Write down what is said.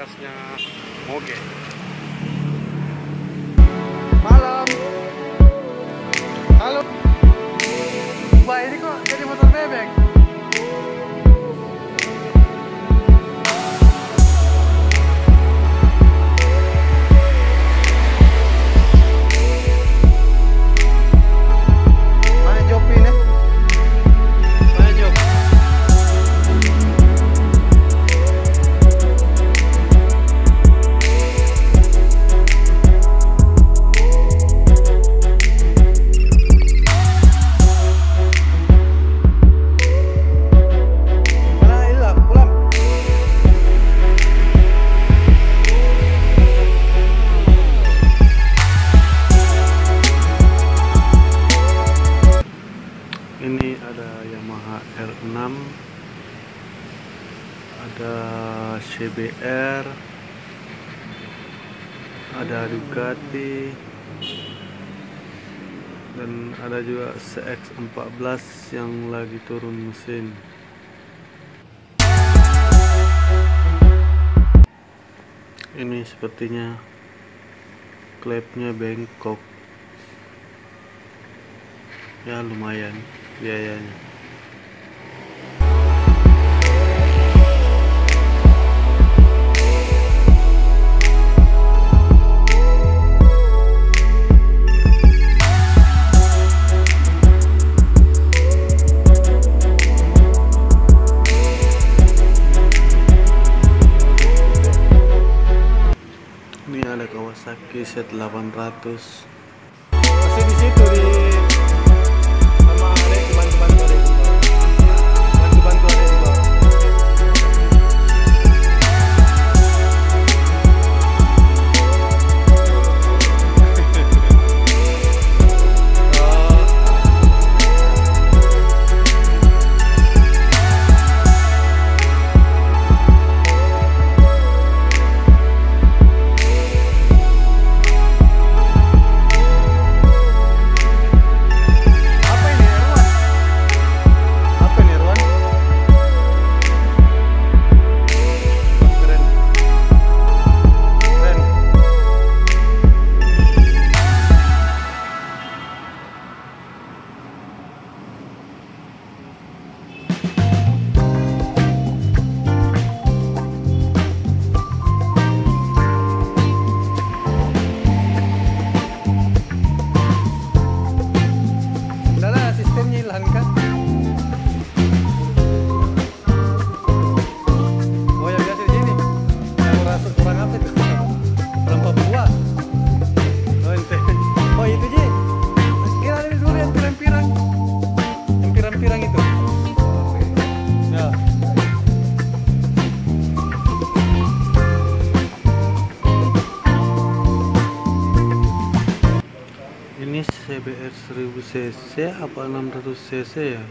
markasnya MOGE. Malam. Halo. Wah, ini kok jadi motor bebek? Mana Jopin ya? Mana Jop? Ini ada Yamaha R6, ada CBR, ada ducati, dan ada juga CX-14 yang lagi turun mesin. Ini sepertinya klepnya bengkok, ya lumayan biayanya. Ini ada Kawasaki Z800. Masih di situ di sama adek bantu-bantu adek di bawah. Bantu-bantu adek di bawah. Oh ya, biasa di sini. Yang merasa kurang apa itu? Kurang Papua. Oh ente. Oh itu Ji. Kira ada dulu yang pirang-pirang. Yang pirang-pirang itu. Ya. Ini CBR 1000 cc apa 600 cc ya?